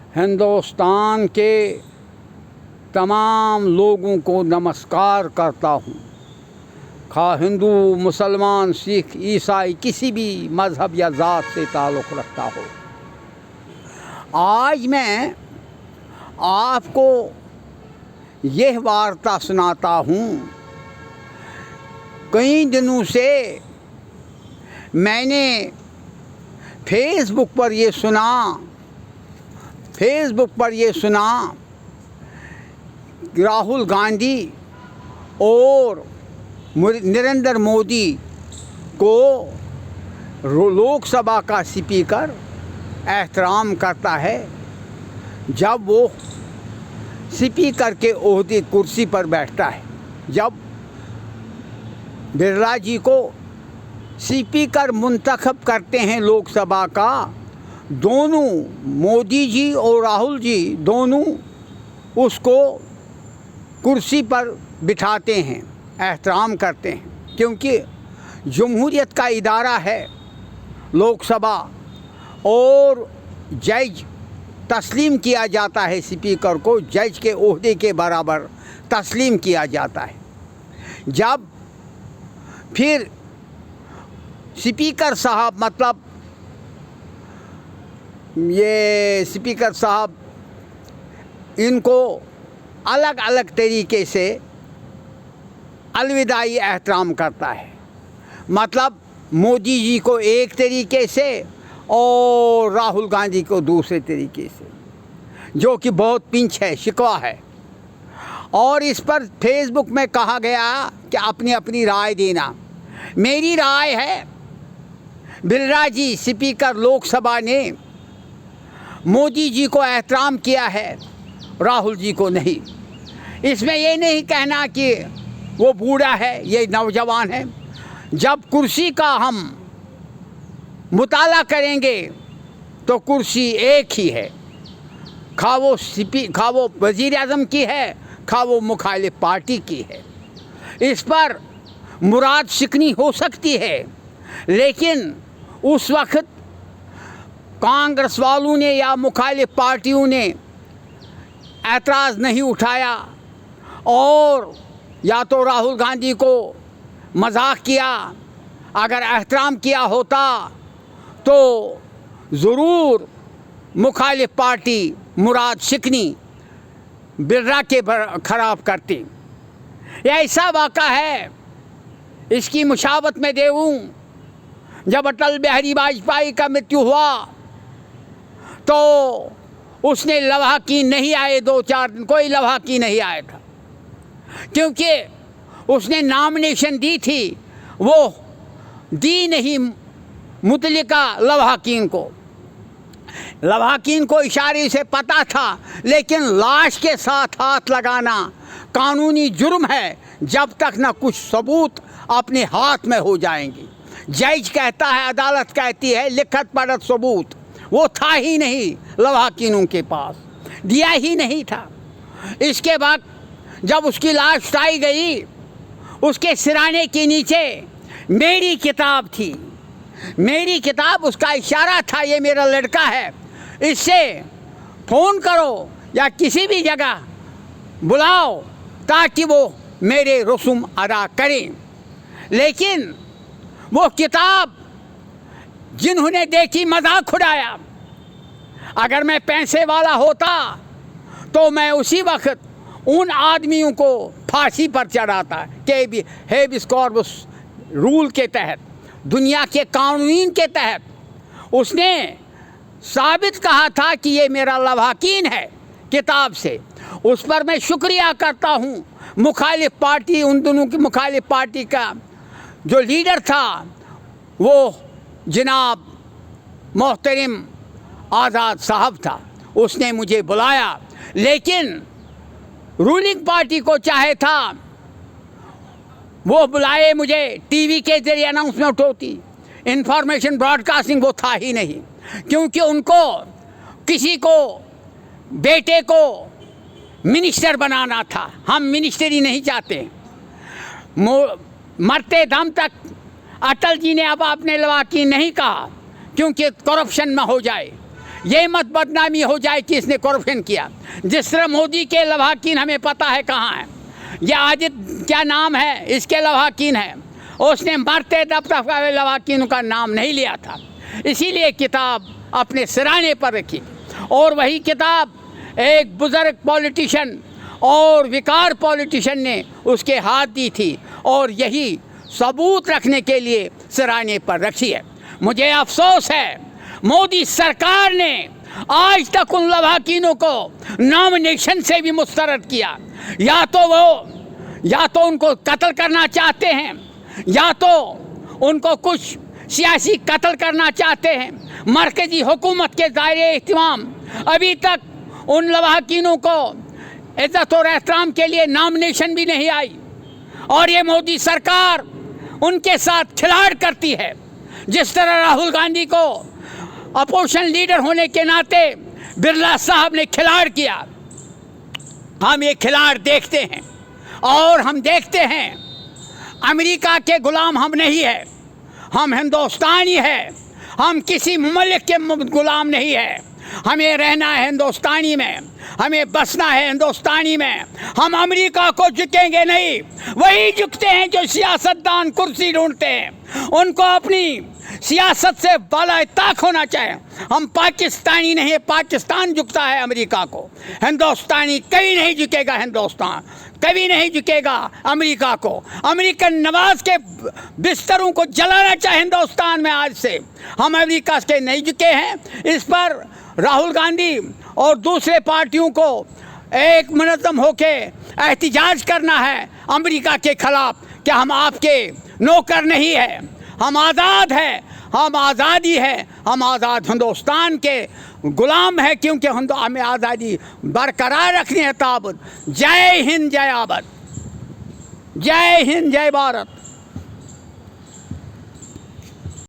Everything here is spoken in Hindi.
हिंदुस्तान के तमाम लोगों को नमस्कार करता हूँ, खा हिंदू, मुसलमान, सिख, ईसाई, किसी भी मज़हब या ज़ात से ताल्लुक़ रखता हो। आज मैं आपको यह वार्ता सुनाता हूँ। कई दिनों से मैंने फेसबुक पर ये सुना राहुल गांधी और नरेंद्र मोदी को लोकसभा का स्पीकर एहतराम करता है जब वो स्पीकर के ओहदे कुर्सी पर बैठता है। जब बिरला जी को स्पीकर मुंतखब करते हैं लोकसभा का, दोनों मोदी जी और राहुल जी दोनों उसको कुर्सी पर बिठाते हैं, एहतराम करते हैं, क्योंकि जमहूरियत का इदारा है लोकसभा और जज तस्लीम किया जाता है, स्पीकर को जज के ओहदे के बराबर तस्लीम किया जाता है। जब फिर स्पीकर साहब मतलब ये स्पीकर साहब इनको अलग अलग तरीके से अलविदाई एहतराम करता है। मतलब मोदी जी को एक तरीके से और राहुल गांधी को दूसरे तरीके से, जो कि बहुत पिंच है, शिकवा है। और इस पर फेसबुक में कहा गया कि अपनी अपनी राय देना। मेरी राय है, बिरला जी स्पीकर लोकसभा ने मोदी जी को एहतराम किया है, राहुल जी को नहीं। इसमें ये नहीं कहना कि वो बूढ़ा है, ये नौजवान है। जब कुर्सी का हम मुताला करेंगे तो कुर्सी एक ही है, खा वो वज़ीर आज़म की है, खा वो मुखालिफ पार्टी की है। इस पर मुराद शिकनी हो सकती है, लेकिन उस वक्त कांग्रेस वालों ने या मुखालिफ पार्टियों ने ऐतराज़ नहीं उठाया और या तो राहुल गांधी को मजाक किया। अगर एहतराम किया होता तो ज़रूर मुखालिफ पार्टी मुराद शिकनी बिरला के ख़राब करती। यह ऐसा वाक़ा है, इसकी मुशाबत में देऊँ, जब अटल बिहारी वाजपेयी का मृत्यु हुआ तो उसने लवाहकीन नहीं आए, 2-4 दिन कोई लवाहकीन नहीं आया था, क्योंकि उसने नॉमिनेशन दी थी, वो दी नहीं मुतलिका लवाहकीन को इशारे से पता था। लेकिन लाश के साथ हाथ लगाना कानूनी जुर्म है जब तक न कुछ सबूत अपने हाथ में हो जाएंगे। जज कहता है, अदालत कहती है लिखत पढ़त सबूत, वो था ही नहीं लवाहकीनों के पास, दिया ही नहीं था। इसके बाद जब उसकी लाश उठाई गई, उसके सिराने के नीचे मेरी किताब थी, मेरी किताब, उसका इशारा था ये मेरा लड़का है, इससे फ़ोन करो या किसी भी जगह बुलाओ ताकि वो मेरे रसूम अदा करें। लेकिन वो किताब जिन्होंने देखी मजाक उड़ाया। अगर मैं पैसे वाला होता तो मैं उसी वक्त उन आदमियों को फांसी पर चढ़ाता कि हेबिस कॉर्पस रूल के तहत, दुनिया के कानून के तहत उसने साबित कहा था कि ये मेरा लवाहकीन है किताब से। उस पर मैं शुक्रिया करता हूँ मुखालिफ पार्टी, उन दोनों की मुखालिफ पार्टी का जो लीडर था वो जनाब मोहतरम आज़ाद साहब था, उसने मुझे बुलाया। लेकिन रूलिंग पार्टी को चाहे था वो बुलाए मुझे, टीवी के जरिए अनाउंसमेंट होती, इंफॉर्मेशन ब्रॉडकास्टिंग वो था ही नहीं, क्योंकि उनको किसी को बेटे को मिनिस्टर बनाना था। हम मिनिस्टरी नहीं चाहते। मरते दम तक अटल जी ने अब आपने लवाहकीन नहीं कहा, क्योंकि करप्शन में हो जाए, ये मत बदनामी हो जाए कि इसने करप्शन किया। जिस तरह मोदी के लवाहकीन हमें पता है कहाँ है, ये आजिद क्या नाम है, इसके लवाहकीन है, उसने मरते दब तक लवाहकीन का नाम नहीं लिया था, इसीलिए किताब अपने सिराने पर रखी। और वही किताब एक बुज़ुर्ग पॉलिटिशियन और विकार पॉलिटिशियन ने उसके हाथ दी थी, और यही सबूत रखने के लिए सिराने पर रखी है। मुझे अफसोस है मोदी सरकार ने आज तक उन लवाहकीनों को नॉमिनेशन से भी मुस्तरद किया। या तो उनको कत्ल करना चाहते हैं, या तो उनको कुछ सियासी कत्ल करना चाहते हैं। मरकजी हुकूमत के दायरे इख्तिमाम अभी तक उन लवाहकीनों को इज़्ज़त और एहतराम के लिए नॉमिनेशन भी नहीं आई, और ये मोदी सरकार उनके साथ खिलाड़ करती है। जिस तरह राहुल गांधी को अपोजिशन लीडर होने के नाते बिरला साहब ने खिलाड़ किया, हम ये खिलाड़ देखते हैं, और हम देखते हैं अमेरिका के गुलाम हम नहीं है, हम हिंदुस्तानी है, हम किसी मुमल्लिक के गुलाम नहीं है। हमें रहना है हिंदुस्तानी में, हमें बसना है हिंदुस्तानी में, हम अमेरिका को झुकेंगे नहीं। वही झुकते हैं जो सियासतदान कुर्सी ढूंढते हैं, उनको अपनी सियासत से बाला ताक होना चाहिए। हम पाकिस्तानी नहीं, पाकिस्तान झुकता है अमेरिका को, हिंदुस्तानी कभी नहीं झुकेगा, हिंदुस्तान कभी नहीं झुकेगा अमेरिका को। अमेरिकन नवाज के बिस्तरों को जलाना चाहे हिंदुस्तान में आज से, हम अमेरिका से नहीं झुके हैं। इस पर राहुल गांधी और दूसरे पार्टियों को एक मुनज़्ज़म होके एहतिजाज करना है अमेरिका के ख़िलाफ़ कि हम आपके नौकर नहीं है, हम आज़ाद हैं, हम आज़ादी है, हम आज़ाद हिंदुस्तान के गुलाम है, क्योंकि हमें आज़ादी बरकरार रखनी है ताबत। जय हिंद, जय आबाद, जय हिंद, जय भारत।